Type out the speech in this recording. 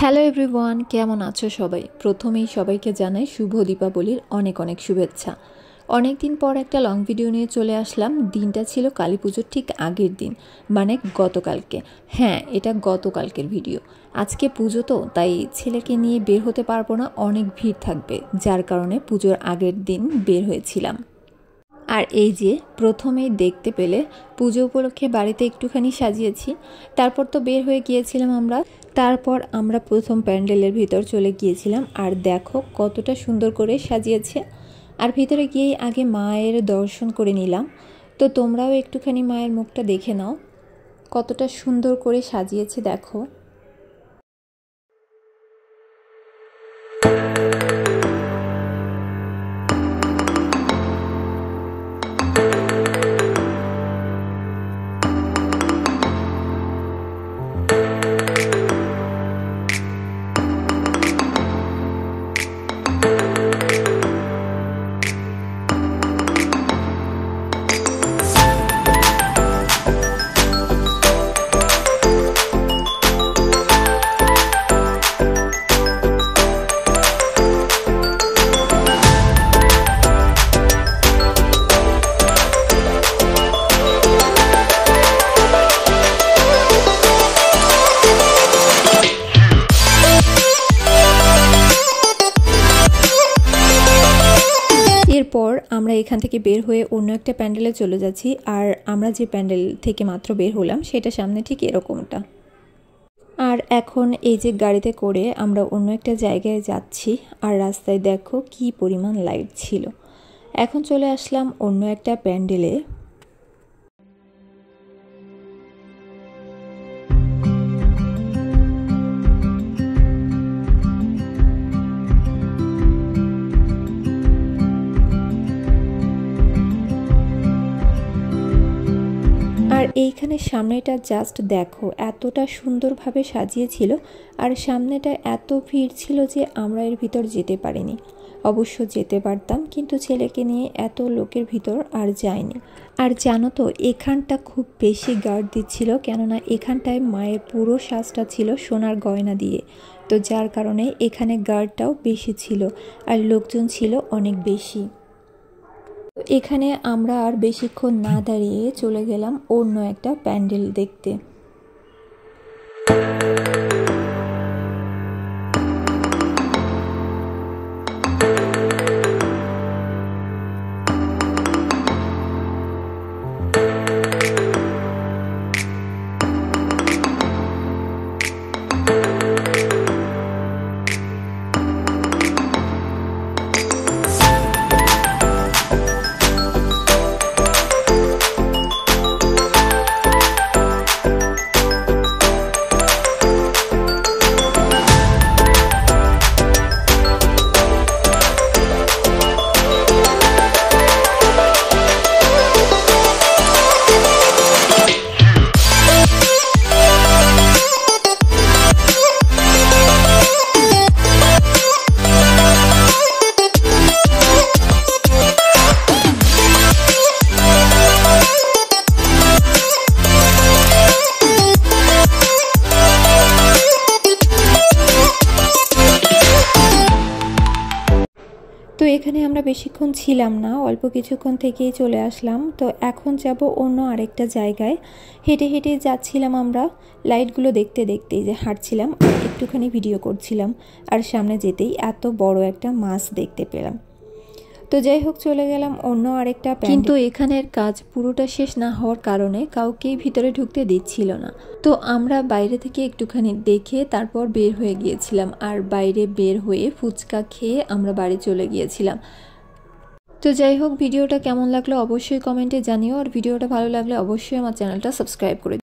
Hello everyone, কেমন আছো সবাই? প্রথমেই সবাইকে জানাই শুভ দীপাবলির অনেক অনেক শুভেচ্ছা। অনেক দিন পর একটা লং ভিডিও নিয়ে চলে আসলাম। দিনটা ছিল কালী পুজোর ঠিক আগের দিন, মানে গতকালকে। হ্যাঁ, এটা গতকালকের ভিডিও। আজকে পুজো তো, তাই ছেলেকে নিয়ে বের হতে পারবো না, অনেক ভিড় থাকবে, যার কারণে পুজোর আগের দিন বের হয়েছিলাম। আর এই যে প্রথমেই দেখতে পেলে পুজো উপলক্ষে বাড়িতে একটুখানি সাজিয়েছি, তারপর তো বের হয়ে গিয়েছিলাম আমরা। তারপর আমরা প্রথম প্যান্ডেলের ভিতর চলে গিয়েছিলাম, আর দেখো কতটা সুন্দর করে সাজিয়েছে। আর ভিতরে গিয়েই আগে মায়ের দর্শন করে নিলাম। তো তোমরাও একটুখানি মায়ের মুখটা দেখে নাও, কতটা সুন্দর করে সাজিয়েছে দেখো। এরপর আমরা এখান থেকে বের হয়ে অন্য একটা প্যান্ডেলে চলে যাচ্ছি। আর আমরা যে প্যান্ডেল থেকে মাত্র বের হলাম সেটা সামনে ঠিক এরকমটা। আর এখন এই যে গাড়িতে করে আমরা অন্য একটা জায়গায় যাচ্ছি, আর রাস্তায় দেখো কি পরিমাণ লাইট ছিল। এখন চলে আসলাম অন্য একটা প্যান্ডেলে। আর এইখানে সামনেটা জাস্ট দেখো, এতটা সুন্দরভাবে সাজিয়েছিল। আর সামনেটা এত ভিড় ছিল যে আমরা এর ভিতর যেতে পারিনি। অবশ্য যেতে পারতাম, কিন্তু ছেলেকে নিয়ে এত লোকের ভিতর আর যাইনি। আর জানো তো, এখানটা খুব বেশি গার্ড দিচ্ছিল, কেননা এখানটায় মায়ের পুরো সাজটা ছিল সোনার গয়না দিয়ে। তো যার কারণে এখানে গার্ডটাও বেশি ছিল, আর লোকজন ছিল অনেক বেশি। এখানে আমরা আর বেশিক্ষণ না দাঁড়িয়ে চলে গেলাম অন্য একটা প্যান্ডেল দেখতে। তো এখানে আমরা বেশিক্ষণ ছিলাম না, অল্প কিছুক্ষণ থেকেই চলে আসলাম। তো এখন যাব অন্য আরেকটা জায়গায়। হেঁটে হেঁটে যাচ্ছিলাম আমরা, লাইটগুলো দেখতে দেখতে যে হাঁটছিলাম আর একটুখানি ভিডিও করছিলাম। আর সামনে যেতেই এত বড় একটা মাছ দেখতে পেলাম। তো যাই হোক, চলে গেলাম অন্য আরেকটা। কিন্তু এখানের কাজ পুরোটা শেষ না হওয়ার কারণে কাউকেই ভিতরে ঢুকতে দিচ্ছিল না। তো আমরা বাইরে থেকে একটুখানি দেখে তারপর বের হয়ে গিয়েছিলাম। আর বাইরে বের হয়ে ফুচকা খেয়ে আমরা বাড়ি চলে গিয়েছিলাম। তো যাই হোক, ভিডিওটা কেমন লাগলো অবশ্যই কমেন্টে জানিও। আর ভিডিওটা ভালো লাগলে অবশ্যই আমার চ্যানেলটা সাবস্ক্রাইব করে